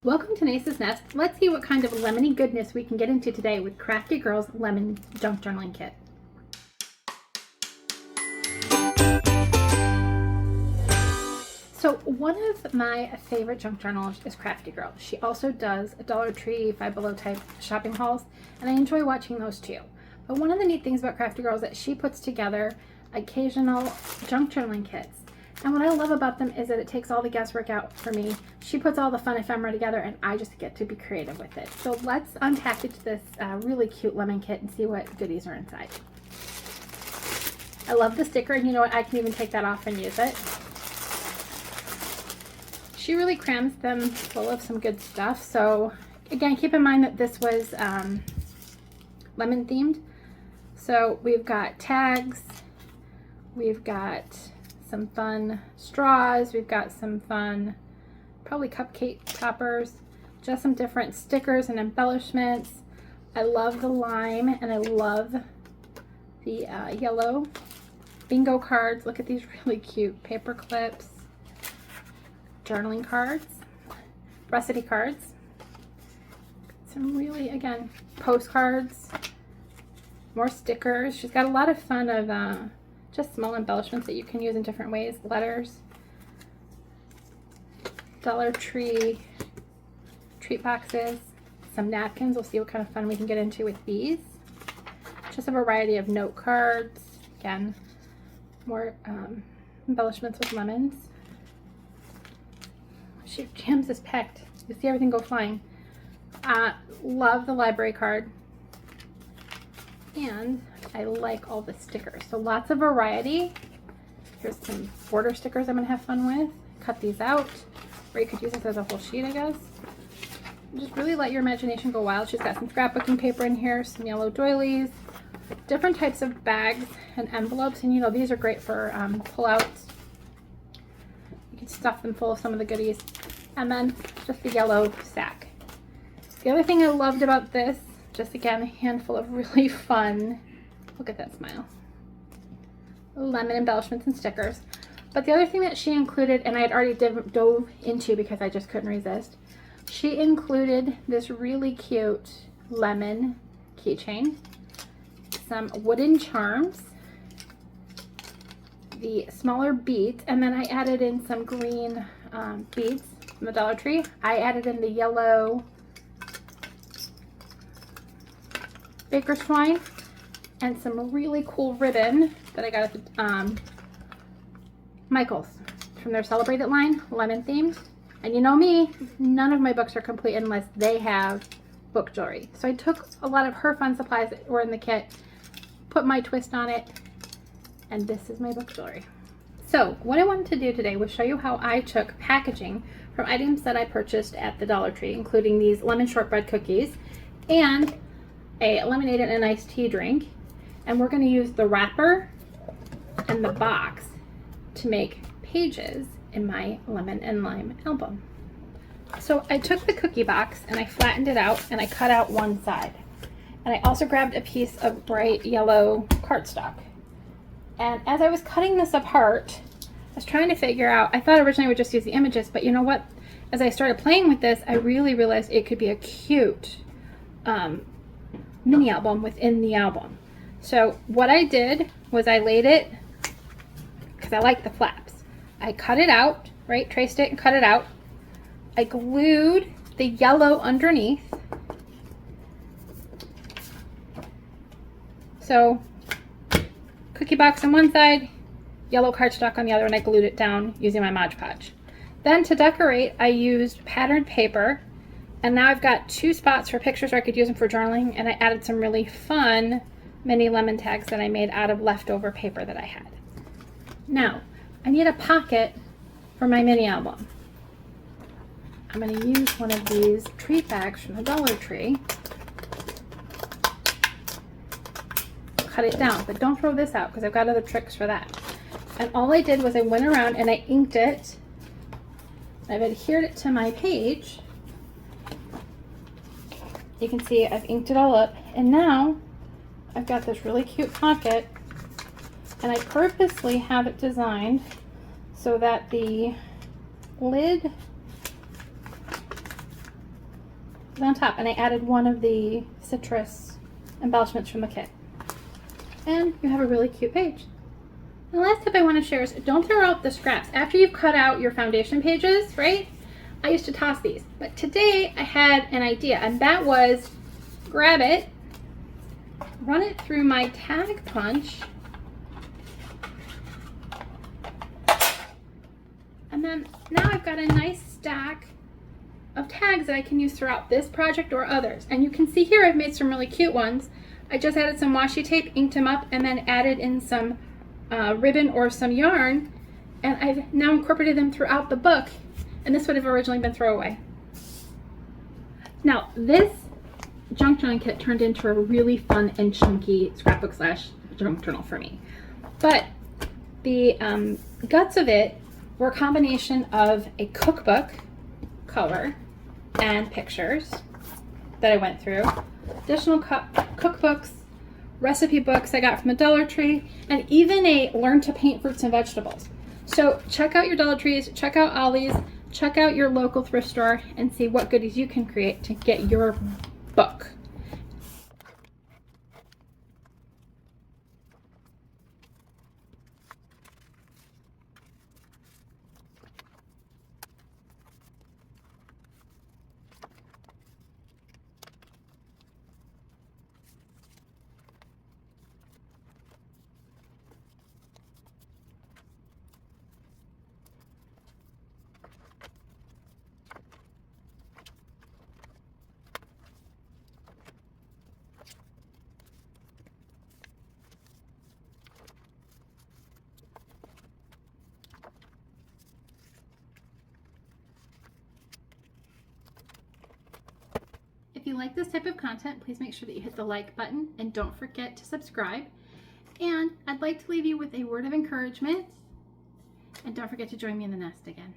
Welcome to Nace's Nest. Let's see what kind of lemony goodness we can get into today with CraftyGirl's Lemon Junk Journaling Kit. So one of my favorite junk journals is CraftyGirl. She also does Dollar Tree, Five Below type shopping hauls, and I enjoy watching those too. But one of the neat things about CraftyGirl is that she puts together occasional junk journaling kits. And what I love about them is that it takes all the guesswork out for me. She puts all the fun ephemera together and I just get to be creative with it. So let's unpackage this really cute lemon kit and see what goodies are inside. I love the sticker, and you know what, I can even take that off and use it. She really crams them full of some good stuff. So again, keep in mind that this was lemon themed. So we've got tags, we've got some fun straws, we've got some fun probably cupcake toppers, just some different stickers and embellishments. I love the lime and I love the yellow bingo cards. Look at these really cute paper clips, journaling cards, recipe cards, some really, again, postcards, more stickers. She's got a lot of fun of just small embellishments that you can use in different ways. Letters, Dollar Tree treat boxes, some napkins. We'll see what kind of fun we can get into with these. Just a variety of note cards. Again, more embellishments with lemons. She jams is packed. You see everything go flying. Love the library card. And I like all the stickers. So lots of variety. Here's some border stickers I'm gonna have fun with. Cut these out, or you could use this as a whole sheet, I guess. Just really let your imagination go wild. She's got some scrapbooking paper in here, some yellow doilies, different types of bags and envelopes. And you know, these are great for pull-outs. You can stuff them full of some of the goodies. And then just the yellow sack. The other thing I loved about this, just again, a handful of really fun, look at that smile, lemon embellishments and stickers. But the other thing that she included, and I had already dove into because I just couldn't resist, she included this really cute lemon keychain, some wooden charms, the smaller beads, and then I added in some green beads from the Dollar Tree. I added in the yellow baker's twine and some really cool ribbon that I got at the Michael's from their Celebrate It line, lemon themed. And you know me, none of my books are complete unless they have book jewelry. So I took a lot of her fun supplies that were in the kit, put my twist on it, and this is my book jewelry. So what I wanted to do today was show you how I took packaging from items that I purchased at the Dollar Tree, including these lemon shortbread cookies and a lemonade and an iced tea drink, and we're going to use the wrapper and the box to make pages in my lemon and lime album. So I took the cookie box and I flattened it out and I cut out one side, and I also grabbed a piece of bright yellow cardstock. And as I was cutting this apart, I was trying to figure out, I thought originally I would just use the images, but you know what, as I started playing with this, I really realized it could be a cute mini album within the album. So what I did was I laid it, because I like the flaps, I cut it out, right, traced it and cut it out. I glued the yellow underneath. So cookie box on one side, yellow cardstock on the other, and I glued it down using my Mod Podge. Then to decorate, I used patterned paper. And now I've got two spots for pictures where I could use them for journaling, and I added some really fun mini lemon tags that I made out of leftover paper that I had. Now, I need a pocket for my mini album. I'm going to use one of these treat bags from the Dollar Tree. Cut it down, but don't throw this out because I've got other tricks for that. And all I did was I went around and I inked it. I've adhered it to my page. You can see I've inked it all up, and now I've got this really cute pocket, and I purposely have it designed so that the lid is on top, and I added one of the citrus embellishments from the kit. And you have a really cute page. And the last tip I want to share is don't throw out the scraps. After you've cut out your foundation pages, right? I used to toss these, but today I had an idea, and that was grab it, run it through my tag punch, and then now I've got a nice stack of tags that I can use throughout this project or others. And you can see here I've made some really cute ones. I just added some washi tape, inked them up, and then added in some ribbon or some yarn, and I've now incorporated them throughout the book, and this would have originally been throwaway. Now this junk journaling kit turned into a really fun and chunky scrapbook slash junk journal for me. But the guts of it were a combination of a cookbook color and pictures that I went through, additional cookbooks, recipe books I got from the Dollar Tree, and even a Learn to Paint Fruits and Vegetables. So check out your Dollar Trees, check out Ollie's, check out your local thrift store, and see what goodies you can create to get your book. If you like this type of content, please make sure that you hit the like button and don't forget to subscribe. And I'd like to leave you with a word of encouragement, and don't forget to join me in the nest again.